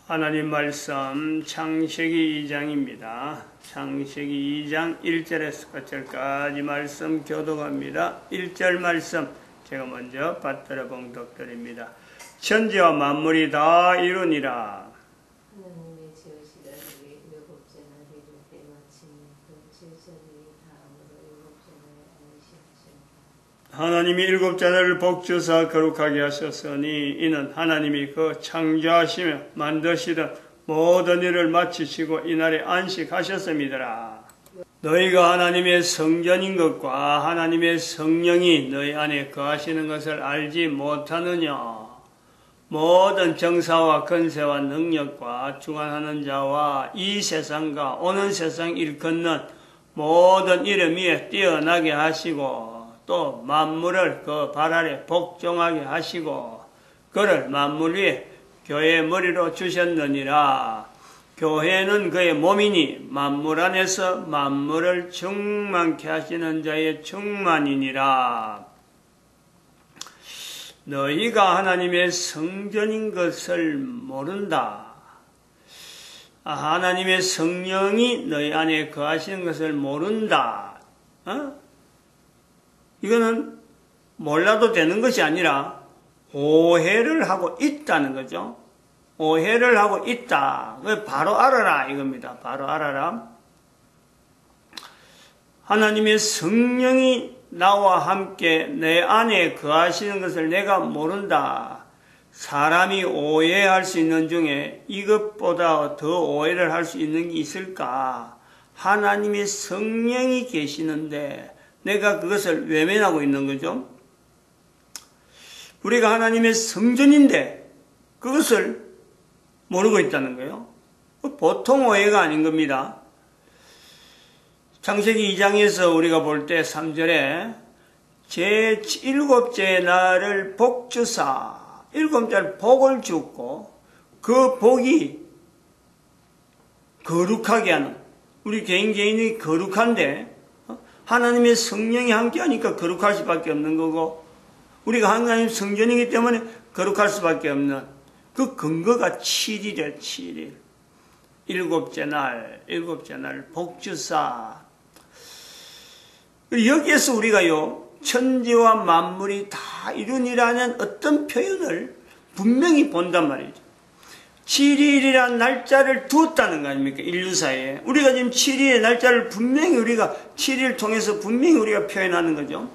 하나님 말씀 창세기 2장입니다. 창세기 2장 1절에서 4절까지 말씀 교독합니다. 1절 말씀 제가 먼저 받들어 봉독드립니다. 천지와 만물이 다 이루니라. 하나님의 지으시던 일곱째 날 이룰 때 마침 그 7절이 다음으로 일곱째 날에 안식하셨다. 하나님이 일곱째 날을 복주사 거룩하게 하셨으니 이는 하나님이 그 창조하시며 만드시던 모든 일을 마치시고 이날에 안식하셨음이더라. 너희가 하나님의 성전인 것과 하나님의 성령이 너희 안에 거하시는 것을 알지 못하느냐. 모든 정사와 권세와 능력과 주관하는 자와 이 세상과 오는 세상 일컫는 모든 이름 위에 뛰어나게 하시고 또 만물을 그 발 아래 복종하게 하시고 그를 만물 위에 교회의 머리로 주셨느니라. 교회는 그의 몸이니 만물 안에서 만물을 충만케 하시는 자의 충만이니라. 너희가 하나님의 성전인 것을 모른다. 하나님의 성령이 너희 안에 거하시는 것을 모른다. 이거는 몰라도 되는 것이 아니라 오해를 하고 있다는 거죠. 오해를 하고 있다. 바로 알아라 이겁니다. 바로 알아라. 하나님의 성령이 나와 함께 내 안에 거하시는 것을 내가 모른다. 사람이 오해할 수 있는 중에 이것보다 더 오해를 할 수 있는 게 있을까? 하나님의 성령이 계시는데 내가 그것을 외면하고 있는 거죠. 우리가 하나님의 성전인데 그것을 모르고 있다는 거예요. 보통 오해가 아닌 겁니다. 창세기 2장에서 우리가 볼 때 3절에 제7째 날을 복주사 일곱째 복을 주고 그 복이 거룩하게 하는 우리 개인이 거룩한데 하나님의 성령이 함께하니까 거룩할 수밖에 없는 거고 우리가 하나님 성전이기 때문에 거룩할 수밖에 없는 그 근거가 7일이에요. 7일 일곱째 날 복주사. 여기에서 우리가요 천지와 만물이 다 이루니라는 어떤 표현을 분명히 본단 말이죠. 7일이라는 날짜를 두었다는 거 아닙니까? 인류사에. 우리가 지금 7일의 날짜를 분명히 우리가 7일 통해서 분명히 우리가 표현하는 거죠.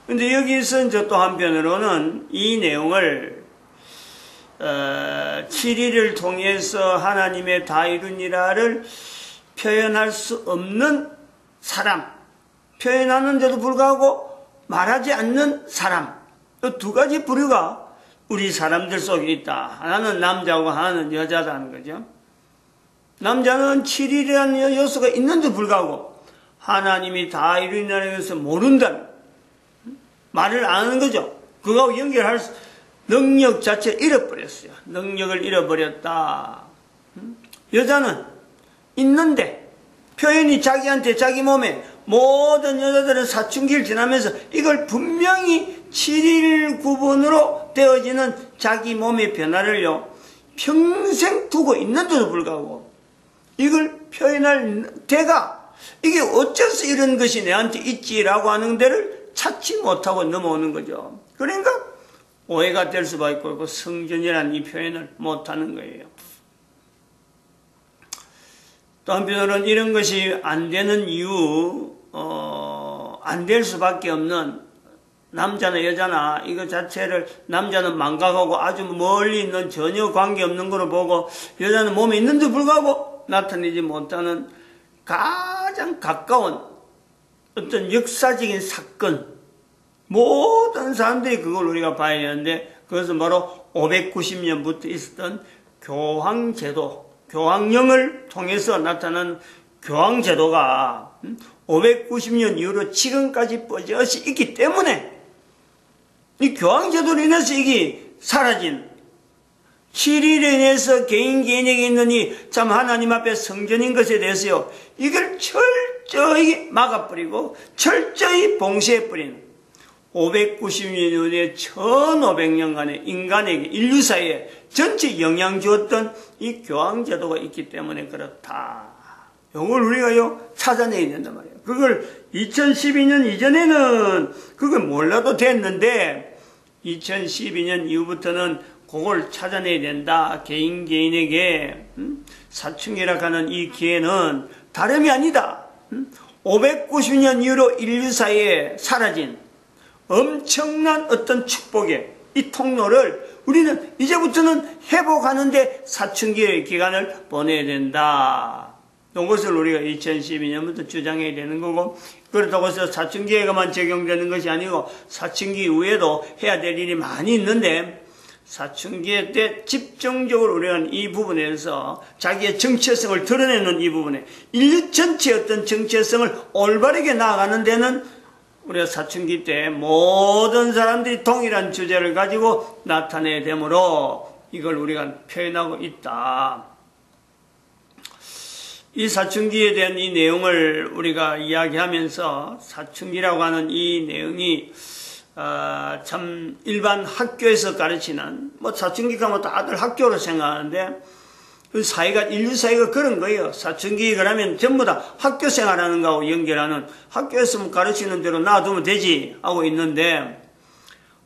근데 여기서 이제 또 한편으로는 이 내용을 7일을 통해서 하나님의 다 이루니라를 표현할 수 없는 사람, 표현하는데도 불구하고 말하지 않는 사람, 이 두 가지 부류가 우리 사람들 속에 있다. 하나는 남자고 하나는 여자다는 거죠. 남자는 7일이라는 요소가 있는데 불구하고 하나님이 다 이루니라는 것을 모른다는 말을 안 하는 거죠. 그거하고 연결할 능력 자체를 잃어버렸어요. 능력을 잃어버렸다. 여자는 있는데 표현이 자기한테 자기 몸에 모든 여자들은 사춘기를 지나면서 이걸 분명히 7일 구분으로 되어지는 자기 몸의 변화를요 평생 두고 있는데도 불구하고 이걸 표현할 대가 이게 어째서 이런 것이 내한테 있지라고 하는 데를 찾지 못하고 넘어오는 거죠. 그러니까 오해가 될 수밖에 없고 성전이라는 이 표현을 못하는 거예요. 또 한편으로는 이런 것이 안 되는 이유, 안 될 수밖에 없는 남자나 여자나 이거 자체를 남자는 망각하고 아주 멀리 있는 전혀 관계없는 거로 보고 여자는 몸에 있는데 불구하고 나타내지 못하는 가장 가까운 어떤 역사적인 사건, 모든 사람들이 그걸 우리가 봐야 하는데 그것은 바로 590년부터 있었던 교황제도, 교황령을 통해서 나타난 교황제도가 590년 이후로 지금까지 뻗어서 있기 때문에 이 교황제도로 인해서 이게 사라진 7일에 인해서 개인에게 있는 이 참 하나님 앞에 성전인 것에 대해서요 이걸 철저히 막아버리고 철저히 봉쇄해버리는 590년의 1500년간의 인간에게 인류 사회에 전체 영향 주었던 이 교황제도가 있기 때문에 그렇다. 이걸 우리가요 찾아내야 된단 말이에요. 그걸 2012년 이전에는 그걸 몰라도 됐는데 2012년 이후부터는 그걸 찾아내야 된다. 개인에게 사춘기라 하는 이 기회는 다름이 아니다. 590년 이후로 인류 사회에 사라진 엄청난 어떤 축복의 이 통로를 우리는 이제부터는 회복하는데 사춘기의 기간을 보내야 된다. 이것을 우리가 2012년부터 주장해야 되는 거고, 그렇다고 해서 사춘기에만 적용되는 것이 아니고 사춘기 이후에도 해야 될 일이 많이 있는데, 사춘기 때 집중적으로 우리는 이 부분에서 자기의 정체성을 드러내는 이 부분에 인류 전체의 어떤 정체성을 올바르게 나아가는 데는 우리가 사춘기 때 모든 사람들이 동일한 주제를 가지고 나타내야 되므로 이걸 우리가 표현하고 있다. 이 사춘기에 대한 이 내용을 우리가 이야기하면서 사춘기라고 하는 이 내용이 참 일반 학교에서 가르치는 사춘기가 다들 학교로 생각하는데 그 사회가 인류 사회가 그런 거예요. 사춘기 그러면 전부 다 학교 생활하는 거하고 연결하는 학교에서 가르치는 대로 놔두면 되지 하고 있는데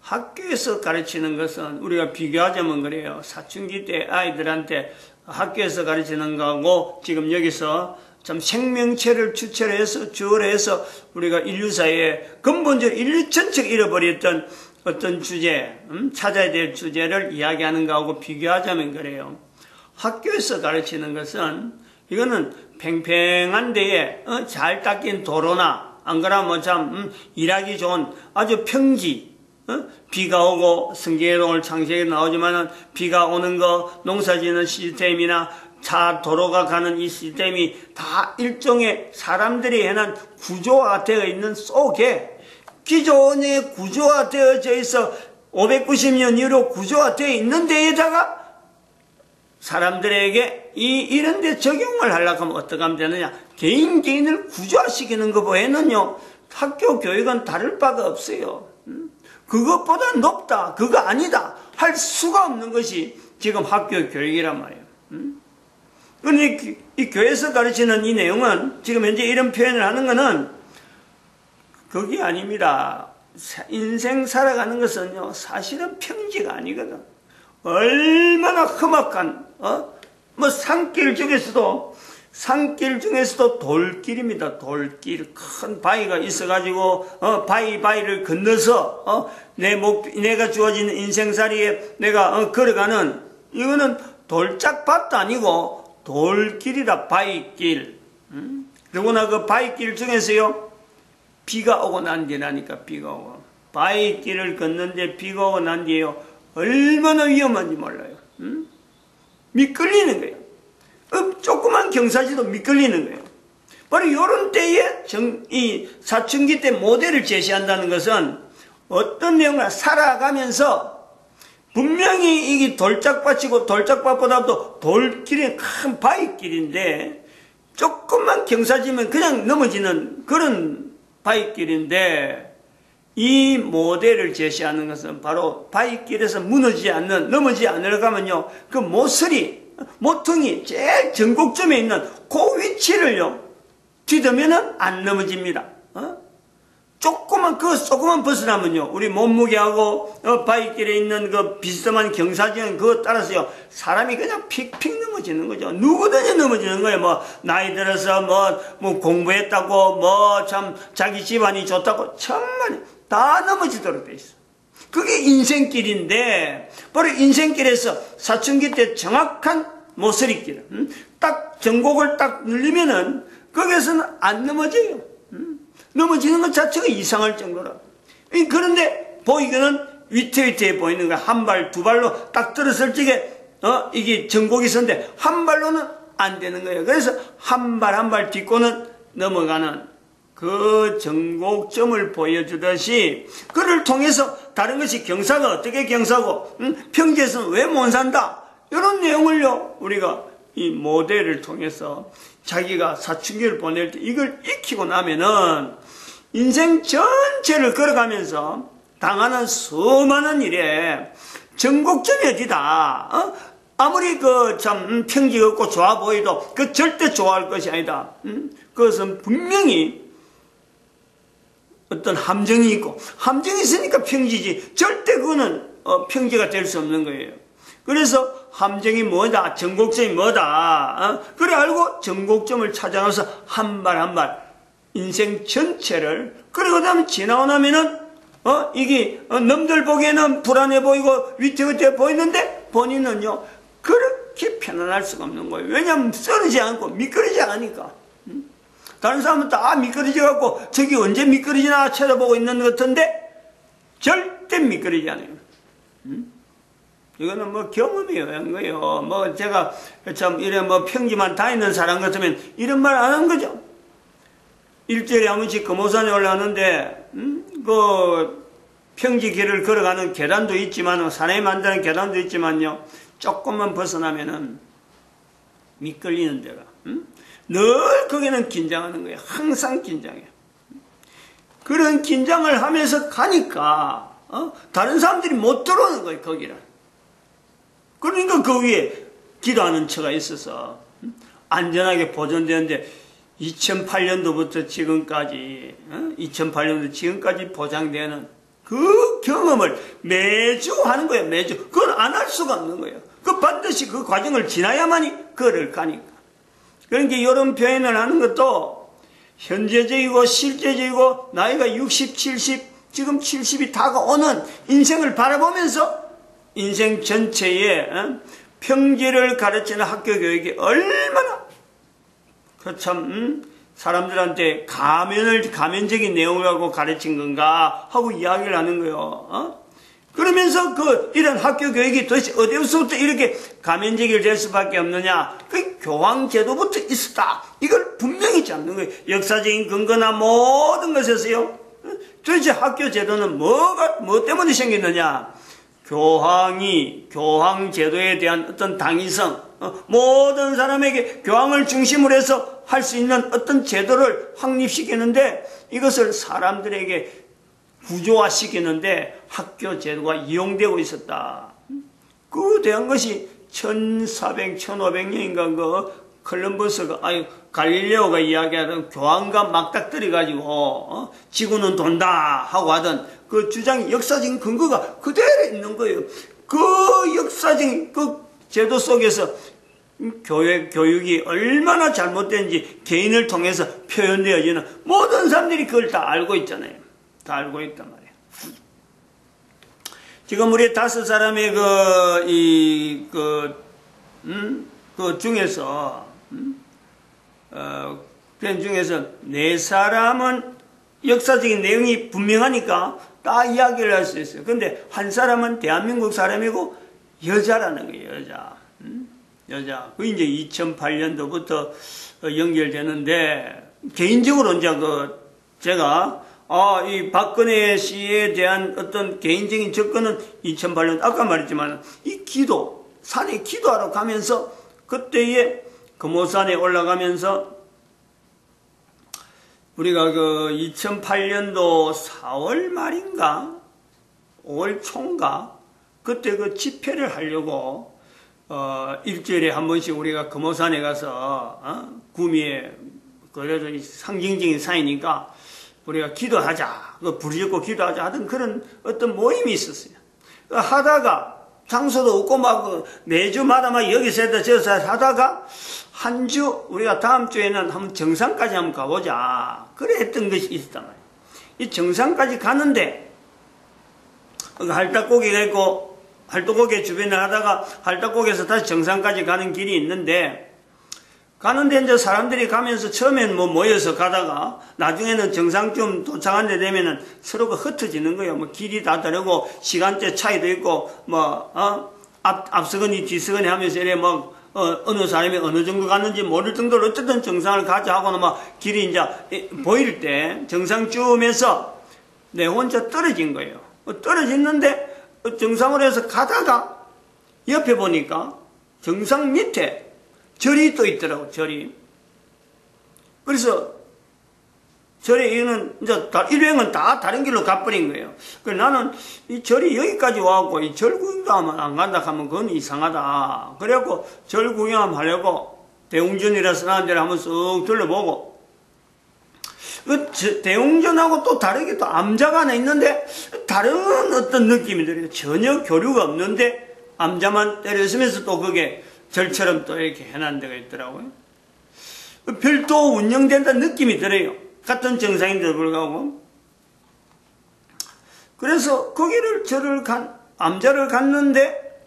학교에서 가르치는 것은 우리가 비교하자면 그래요. 사춘기 때 아이들한테 학교에서 가르치는 거하고 지금 여기서 참 생명체를 주체로 해서 주어로 해서 우리가 인류 사회에 근본적으로 인류 전체가 잃어버렸던 어떤 주제, 찾아야 될 주제를 이야기하는 거하고 비교하자면 그래요. 학교에서 가르치는 것은 이거는 팽팽한 데에 잘 닦인 도로나 안 그러면 참 일하기 좋은 아주 평지, 비가 오고 성경에도 오늘 창세기에 나오지만은 비가 오는 거 농사짓는 시스템이나 차 도로가 가는 이 시스템이 다 일종의 사람들이 해놓은 구조화되어 있는 속에 기존의 구조화되어져 있어 590년 이후로 구조화되어 있는 데에다가 사람들에게 이런 데 적용을 하려고 하면 어떻게 하면 되느냐. 개인을 구조화시키는 것 외에는요 학교 교육은 다를 바가 없어요. 그것보다 높다, 그거 아니다 할 수가 없는 것이 지금 학교 교육이란 말이에요. 그런데 이 교회에서 가르치는 이 내용은 지금 현재 이런 표현을 하는 것은 그게 아닙니다. 인생 살아가는 것은요 사실은 평지가 아니거든. 얼마나 험악한 산길 중에서도 돌길입니다. 돌길. 큰 바위가 있어가지고 바위를 건너서 내가 주어진 인생살이에 내가 걸어가는 이거는 돌짝밭도 아니고 돌길이다. 바위길. 그러고나 그 바위길 중에서요 비가 오고 난 뒤라니까. 비가 오고 바위길을 걷는데 비가 오고 난 뒤에요 얼마나 위험한지 몰라요. 미끌리는 거예요. 조그만 경사지도 미끌리는 거예요. 바로 이런 때에 이 사춘기 때 모델을 제시한다는 것은 어떤 내용을 살아가면서 분명히 이게 돌짝밭이고 돌짝밭보다도 돌길이 큰 바위길인데 조금만 경사지면 그냥 넘어지는 그런 바위길인데 이 모델을 제시하는 것은 바로 바위길에서 무너지지 않는, 넘어지지 않으려고 하면요 그 모퉁이 제일 전곡점에 있는 그 위치를요 뒤덮으면 안 넘어집니다. 조금만 벗어나면요 우리 몸무게하고 바위길에 있는 그 비스듬한 경사지형 그거 따라서요 사람이 그냥 픽픽 넘어지는 거죠. 누구든지 넘어지는 거예요. 나이 들어서 공부했다고 참 자기 집안이 좋다고 천만에 다 넘어지도록 돼 있어. 그게 인생길인데 바로 인생길에서 사춘기 때 정확한 모서리길 딱 전곡을 딱 누르면은 거기에서는 안 넘어져요. 넘어지는 것 자체가 이상할 정도라. 그런데 보이기는 위태위태해 보이는 거야. 한 발, 두 발로 딱 들었을 적에 이게 전곡이 있었는데 한 발로는 안 되는 거예요. 그래서 한 발 한 발 딛고는 넘어가는 그 전곡점을 보여주듯이 그를 통해서 다른 것이 경사가 어떻게 경사고 평지에서는 왜 못 산다 이런 내용을요 우리가 이 모델을 통해서 자기가 사춘기를 보낼 때 이걸 익히고 나면은 인생 전체를 걸어가면서 당하는 수많은 일에 전곡점이 어디다? 아무리 참 평지 없고 좋아 보이도 그 절대 좋아할 것이 아니다. 그것은 분명히 어떤 함정이 있고, 함정이 있으니까 평지지 절대 그거는 평지가 될 수 없는 거예요. 그래서 함정이 뭐다, 전곡점이 뭐다, 그래 알고 전곡점을 찾아가서 한 발 한 발 인생 전체를, 그리고 그 다음에 지나고 나면은 이게 남들 보기에는 불안해 보이고 위태위태 보이는데 본인은요 그렇게 편안할 수가 없는 거예요. 왜냐하면 쓰러지지 않고 미끄러지지 않으니까. 다른 사람은 다 미끄러져 갖고 저기 언제 미끄러지나 쳐다보고 있는 것 같은데 절대 미끄러지지 않아요. 이거는 뭐 경험이에요. 거예요. 뭐 제가 참 이래 뭐 평지만 다니는 사람 같으면 이런 말 안 하는 거죠. 일주일에 한 번씩 금오산에 올라가는데 그 평지 길을 걸어가는 계단도 있지만 산에 만드는 계단도 있지만요 조금만 벗어나면은 미끌리는 데가 늘 거기는 긴장하는 거예요. 항상 긴장해요. 그런 긴장을 하면서 가니까 다른 사람들이 못 들어오는 거예요. 거기를. 그러니까 그 위에 기도하는 처가 있어서 안전하게 보존되는데 2008년도부터 지금까지 2008년도 지금까지 보장되는 그 경험을 매주 하는 거예요. 매주. 그걸 안 할 수가 없는 거예요. 그 반드시 그 과정을 지나야만이 그를 가니까. 그러니까 이런 표현을 하는 것도 현재적이고 실제적이고 나이가 60, 70, 지금 70이 다가오는 인생을 바라보면서 인생 전체에 평지를 가르치는 학교 교육이 얼마나 참 사람들한테 가면적인 내용을 하고 가르친 건가 하고 이야기를 하는 거예요. 그러면서 이런 학교 교육이 도대체 어디서부터 이렇게 가면적이 될 수밖에 없느냐? 그 교황제도부터 있었다. 이걸 분명히 잡는 거예요. 역사적인 근거나 모든 것에서요. 도대체 학교 제도는 뭐 때문에 생겼느냐? 교황제도에 대한 어떤 당위성, 모든 사람에게 교황을 중심으로 해서 할 수 있는 어떤 제도를 확립시키는데 이것을 사람들에게 구조화시키는데 학교 제도가 이용되고 있었다. 그 대한 것이 1500년인가 그 콜럼버스가, 갈릴레오가 이야기하던 교황과 막닥들이 가지고 지구는 돈다 하고 하던 그 주장이 역사적인 근거가 그대로 있는 거예요. 그 역사적인 그 제도 속에서 교육이 얼마나 잘못된지 개인을 통해서 표현되어지는 모든 사람들이 그걸 다 알고 있잖아요. 다 알고 있단 말이에요. 지금 우리 5사람의 그 중에서, 편 중에서 4사람은 역사적인 내용이 분명하니까 다 이야기를 할 수 있어요. 근데 한 사람은 대한민국 사람이고 여자라는 거예요, 여자. 여자. 그 이제 2008년도부터 연결되는데, 개인적으로 이제 제가, 이 박근혜 씨에 대한 어떤 개인적인 접근은 2008년, 아까 말했지만, 이 산에 기도하러 가면서, 그때에 금오산에 올라가면서, 우리가 2008년도 4월 말인가? 5월 초인가? 그때 그 집회를 하려고, 일주일에 한 번씩 우리가 금오산에 가서, 구미에, 그래도 상징적인 산이니까, 우리가 기도하자, 부르짖고 기도하자 하던 그런 어떤 모임이 있었어요. 하다가, 장소도 없고 매주마다 여기서 해다 저기서 하다가, 한 주, 우리가 다음 주에는 한번 정상까지 한번 가보자. 그래 했던 것이 있었단 말이에요. 이 정상까지 가는데, 할딱고기가 있고, 할딱고기 주변에 하다가 할딱고기에서 다시 정상까지 가는 길이 있는데, 가는데 이제 사람들이 가면서 처음엔 모여서 가다가, 나중에는 정상쯤 도착한 데 되면은 서로가 흩어지는 거예요. 길이 다 다르고, 시간대 차이도 있고, 앞서거니 뒤서거니 하면서 이래 어느 사람이 어느 정도 갔는지 모를 정도로 어쨌든 정상을 가자 하고는 길이 이제 보일 때 정상쯤에서 내 혼자 떨어진 거예요. 떨어졌는데 정상으로 해서 가다가 옆에 보니까 정상 밑에 절이 또 있더라고, 절이. 그래서 절에 이거는 이제 일행은 다 다른 길로 가버린 거예요. 그래서 나는 이 절이 여기까지 와갖고 이 절 구경도 안 간다 하면 그건 이상하다. 그래갖고 절 구경 하려고 대웅전이라 쓰는 데를 한번 쓱 둘러보고, 그 대웅전하고 또 다르게 또 암자가 하나 있는데 다른 어떤 느낌이 들어요. 전혀 교류가 없는데 암자만 때려쓰면서 또 그게 절처럼 또 이렇게 해놓은 데가 있더라고요. 별도 운영된다는 느낌이 들어요. 같은 정상인데도 불구하고. 그래서 거기를 암자를 갔는데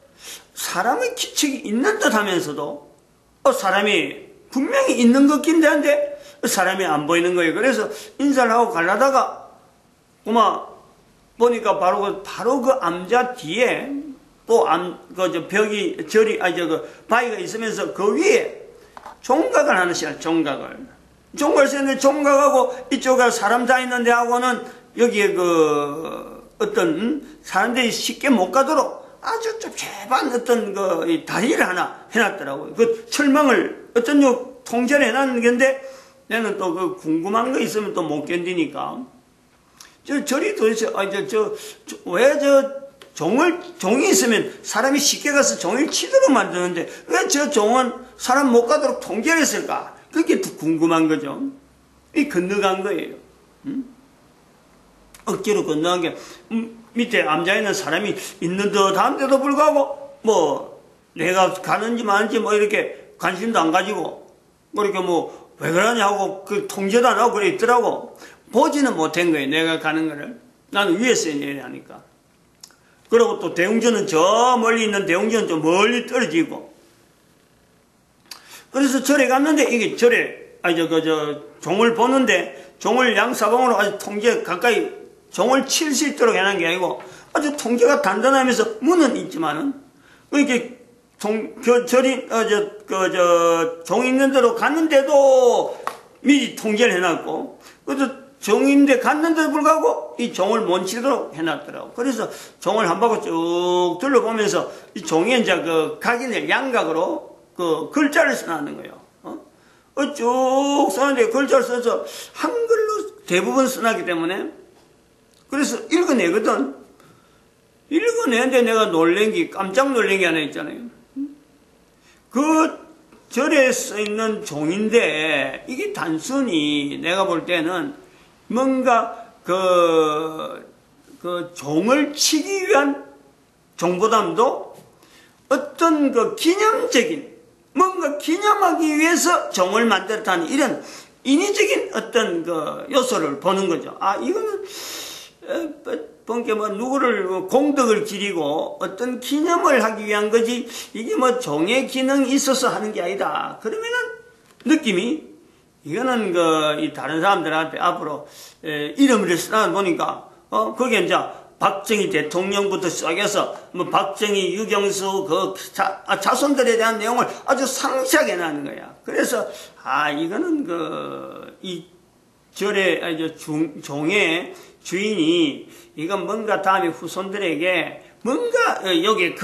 사람의 기척이 있는 듯 하면서도 사람이 분명히 있는 것 같긴 한데 사람이 안 보이는 거예요. 그래서 인사를 하고 가려다가 보니까 바로 그 암자 뒤에 또 바위가 있으면서 그 위에 종각을 하나씩 하는 종각을 쓰는데, 종각하고 이쪽에 사람 다 있는 데하고는 여기에 어떤 사람들이 쉽게 못 가도록 아주 좁은 어떤 다리를 하나 해놨더라고요. 그 철망을 어떤 통제를 해놨는 건데, 나는 또 궁금한 거 있으면 또 못 견디니까. 절이 도대체, 왜 종이 있으면 사람이 쉽게 가서 종을 치도록 만드는데, 왜 저 종은 사람 못 가도록 통제를 했을까? 그게 궁금한 거죠. 이 건너간 거예요. 억지로 건너간 게, 밑에 암자에 있는 사람이 있는 듯 한데도 불구하고, 내가 가는지 마는지 이렇게 관심도 안 가지고, 이렇게 왜 그러냐 하고, 통제도 안 하고 그래 있더라고. 보지는 못한 거예요. 내가 가는 거를. 나는 위에서 내려 하니까. 그리고 또 대웅전은 저 멀리 있는 대웅전은 좀 멀리 떨어지고. 그래서 절에 갔는데, 이게 종을 보는데, 종을 양사방으로 아주 가까이 종을 칠 수 있도록 해놓은 게 아니고, 아주 통제가 단단하면서 문은 있지만은, 이렇게 종 있는 데로 갔는데도 미리 통제를 해놨고, 그래서 종인데 갔는데도 불구하고 이 종을 못 치도록 해놨더라고. 그래서 종을 한 바퀴 쭉 둘러보면서 이 종에 이제 각인을 양각으로 글자를 써놨는 거예요. 쭉 써는데 글자를 써서 한글로 대부분 써놨기 때문에 그래서 읽어내거든. 읽어내는데 내가 깜짝 놀란 게 하나 있잖아요. 그 절에 써있는 종인데 이게 단순히 내가 볼 때는 뭔가 종을 치기 위한 종보담도 어떤 기념적인 뭔가 기념하기 위해서 종을 만들었다는 이런 인위적인 어떤 요소를 보는 거죠. 이거는 본게 누구를 공덕을 기리고 어떤 기념을 하기 위한 거지 이게 종의 기능이 있어서 하는 게 아니다. 그러면은 느낌이 이거는 이 다른 사람들한테 앞으로 이름을 쓰다 보니까 거기에 이제 박정희 대통령부터 시작해서 박정희, 유경수 자손들에 대한 내용을 아주 상세하게 나는 거야. 그래서 이거는 이 절의 종의 주인이 이건 뭔가 다음에 후손들에게 뭔가 여기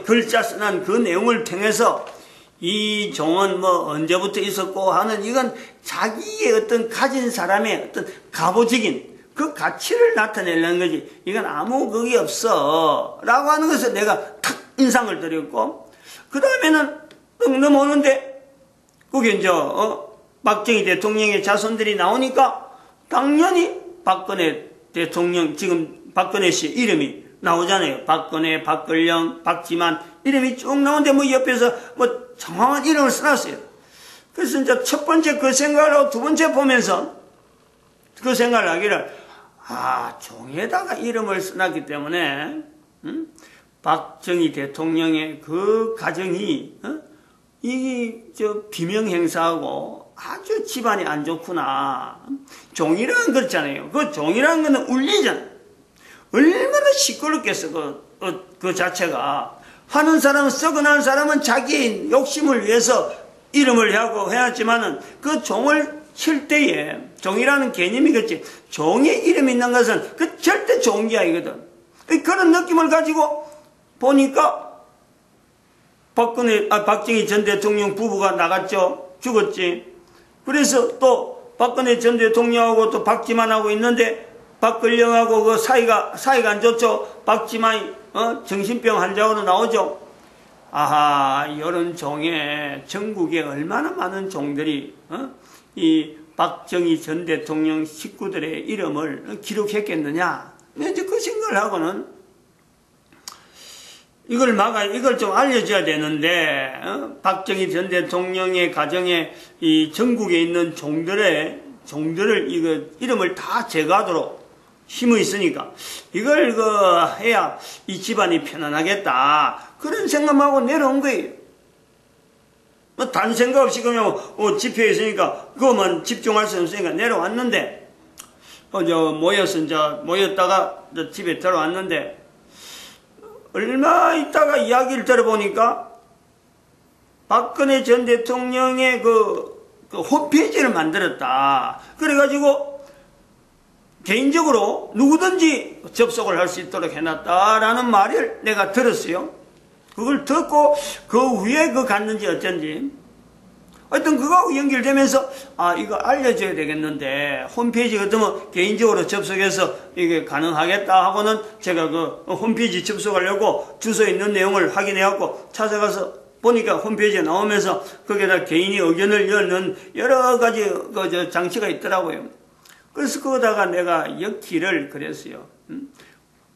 글자 써난 그 내용을 통해서 이 종은 언제부터 있었고 하는 이건 자기의 어떤 가진 사람의 어떤 가보적인 그 가치를 나타내려는 거지. 이건 아무 그게 없어. 라고 하는 것을 내가 탁 인상을 드렸고, 그 다음에는 넘어오는데, 그게 이제, 박정희 대통령의 자손들이 나오니까, 당연히 박근혜 대통령, 지금 박근혜 씨 이름이 나오잖아요. 박근혜, 박근령, 박지만, 이름이 쭉 나오는데 옆에서 정확한 이름을 써놨어요. 그래서 이제 첫 번째 그 생각을 하고 두 번째 보면서 그 생각을 하기를, 종에다가 이름을 써놨기 때문에, 박정희 대통령의 그 가정이, 비명행사하고 아주 집안이 안 좋구나. 종이라는 그렇잖아요. 그 종이라는 거는 울리잖아. 얼마나 시끄럽겠어, 그 자체가. 하는 사람은, 썩어나는 사람은 자기의 욕심을 위해서 이름을 하고 해놨지만은 그 종을 칠 때에 종이라는 개념이겠지. 종의 이름이 있는 것은 그 절대 좋은 게 아니거든. 그런 느낌을 가지고 보니까 박정희 전 대통령 부부가 나갔죠. 죽었지. 그래서 또 박근혜 전 대통령하고 또 박지만하고 있는데 박근령하고 그 사이가 안 좋죠. 박지만이 정신병 환자로 나오죠. 아하, 이런 종에 전국에 얼마나 많은 종들이 이 박정희 전 대통령 식구들의 이름을 기록했겠느냐. 이제 그 생각을 하고는 이걸 좀 알려줘야 되는데, 박정희 전 대통령의 가정에 이 전국에 있는 종들을 이름을 다 제거하도록 힘이 있으니까, 이걸 해야 이 집안이 편안하겠다. 그런 생각하고 내려온 거예요. 다른 생각 없이 그냥, 집회에 있으니까, 그것만 집중할 수 없으니까 내려왔는데, 모였다가 집에 들어왔는데, 얼마 있다가 이야기를 들어보니까 박근혜 전 대통령의 그 홈페이지를 만들었다. 그래가지고 개인적으로 누구든지 접속을 할 수 있도록 해놨다라는 말을 내가 들었어요. 그걸 듣고 그 후에 갔는지 어쩐지. 하여튼 그거하고 연결되면서 이거 알려줘야 되겠는데 홈페이지 같으면 개인적으로 접속해서 이게 가능하겠다 하고는 제가 그 홈페이지 접속하려고 주소 있는 내용을 확인해갖고 찾아가서 보니까 홈페이지에 나오면서 거기에다 개인이 의견을 넣는 여러 가지 장치가 있더라고요. 그래서 거기다가 내가 엮기를 그랬어요.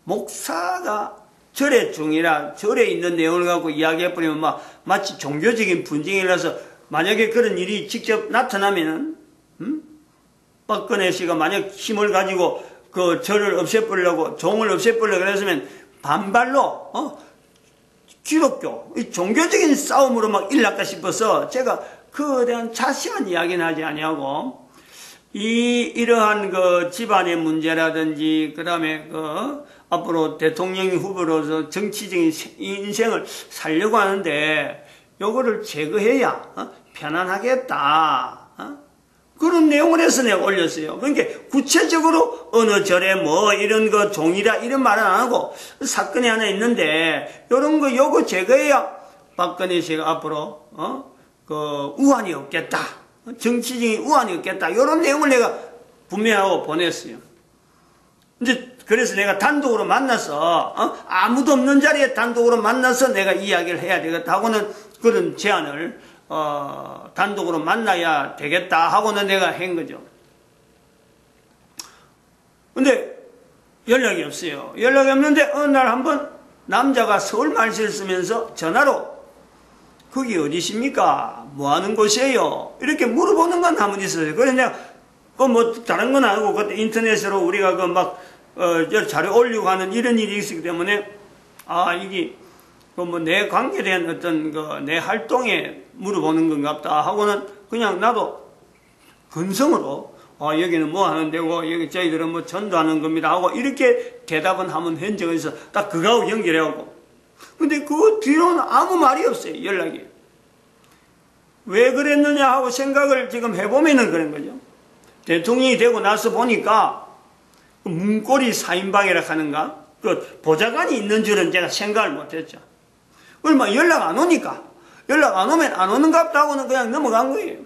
목사가 절의 중이라 절에 있는 내용을 갖고 이야기해버리면 마치 종교적인 분쟁이라서 만약에 그런 일이 직접 나타나면은, 박근혜 씨가 만약 힘을 가지고 그 절을 없애버리려고, 종을 없애버리려고 그랬으면 반발로, 기독교, 종교적인 싸움으로 막 일날까 싶어서 제가 그에 대한 자세한 이야기는 하지 아니하고, 이러한 집안의 문제라든지, 그 다음에 앞으로 대통령 후보로서 정치적인 인생을 살려고 하는데, 요거를 제거해야 편안하겠다. 그런 내용을 해서 내가 올렸어요. 그러니까 구체적으로 어느 절에 이런 종이라 이런 말은 안 하고 사건이 하나 있는데 요거 제거해야 박근혜 씨가 앞으로 우환이 없겠다. 정치적인 우환이 없겠다. 요런 내용을 내가 분명하고 보냈어요. 이제 그래서 내가 단독으로 만나서 아무도 없는 자리에 단독으로 만나서 내가 이야기를 해야 되겠다 하고는 그런 제안을 단독으로 만나야 되겠다 하고는 내가 한 거죠. 근데 연락이 없어요. 연락이 없는데 어느 날 한번 남자가 서울 말씨를 쓰면서 전화로 거기 어디십니까? 뭐 하는 곳이에요? 이렇게 물어보는 건 한번 있었어요. 그래서 내가 다른 건 아니고 그때 인터넷으로 우리가 자료 올리고 하는 이런 일이 있었기 때문에 이게 내 관계된 어떤 내 활동에 물어보는 건가 보다 하고는 그냥 나도 근성으로 여기는 뭐 하는 데고 여기 저희들은 뭐 전도하는 겁니다 하고 이렇게 대답은 한번 한 적은 있어. 딱 그거하고 연결해갖고. 근데 그 뒤로는 아무 말이 없어요. 연락이. 왜 그랬느냐 하고 생각을 지금 해보면은 그런 거죠. 대통령이 되고 나서 보니까 문고리 4인방이라 하는가? 보좌관이 있는 줄은 제가 생각을 못했죠. 얼마 연락 안 오니까. 연락 안 오면 안 오는가 보다 하고는 그냥 넘어간 거예요.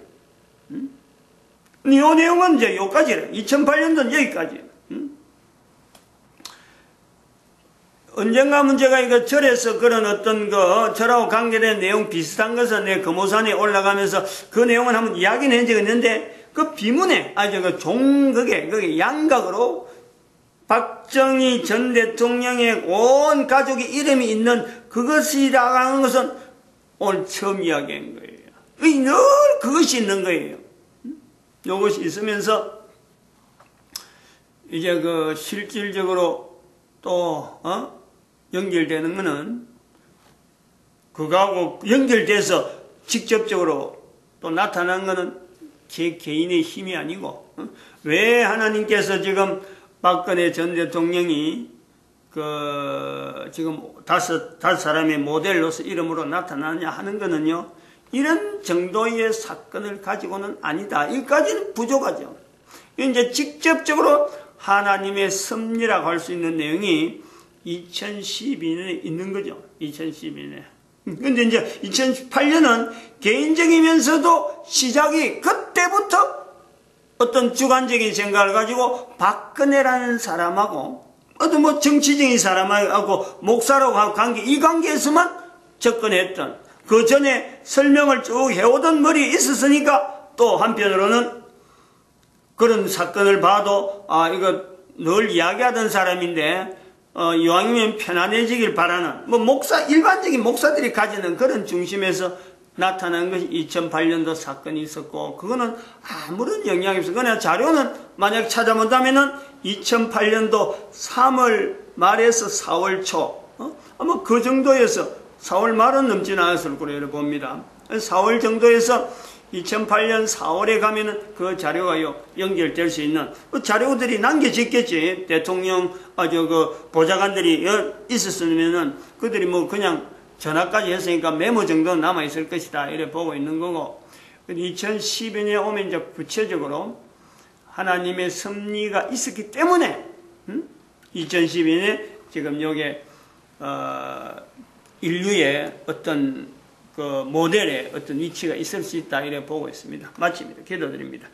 이 내용은 이제 여기까지래. 2008년도는 여기까지. 언젠가 문제가 절에서 그런 어떤 절하고 관계된 내용 비슷한 것은 내 금오산에 올라가면서 그 내용은 한번 이야기는 한 적이 있는데 그 비문에, 그게 양각으로 박정희 전 대통령의 온 가족의 이름이 있는 그것이라고 하는 것은 오늘 처음 이야기한 거예요. 늘 그것이 있는 거예요. 이것이 있으면서 이제 실질적으로 또 연결되는 거는 그거하고 연결돼서 직접적으로 또 나타난 거는 제 개인의 힘이 아니고 왜 하나님께서 지금 박근혜 전 대통령이 지금 다섯 사람의 모델로서 이름으로 나타나냐 하는 거는요, 이런 정도의 사건을 가지고는 아니다. 여기까지는 부족하죠. 이제 직접적으로 하나님의 섭리라고 할 수 있는 내용이 2012년에 있는 거죠. 2012년에. 근데 이제 2018년은 개인적이면서도 시작이 그때부터 어떤 주관적인 생각을 가지고 박근혜라는 사람하고 어떤 뭐 정치적인 사람하고 목사라고 하고 관계, 이 관계에서만 접근했던, 그 전에 설명을 쭉 해오던 머리에 있었으니까 또 한편으로는 그런 사건을 봐도 이거 늘 이야기하던 사람인데 이왕이면 편안해지길 바라는 뭐 일반적인 목사들이 가지는 그런 중심에서 나타난 것이 2008년도 사건이 있었고, 그거는 아무런 영향이 없어요. 그러나 자료는 만약 찾아본다면은 2008년도 3월 말에서 4월 초, 아마 그 정도에서 4월 말은 넘지는 않았을 거라고 봅니다. 4월 정도에서 2008년 4월에 가면은 그 자료가 연결될 수 있는 자료들이 남겨졌겠지. 대통령, 그 보좌관들이 있었으면은 그들이 뭐 그냥 전화까지 했으니까 메모 정도는 남아있을 것이다, 이래 보고 있는 거고. 2012년에 오면 이제 구체적으로 하나님의 섭리가 있었기 때문에 2012년에 지금 요게 인류의 어떤 그 모델의 어떤 위치가 있을 수 있다, 이래 보고 있습니다. 마칩니다. 기도드립니다.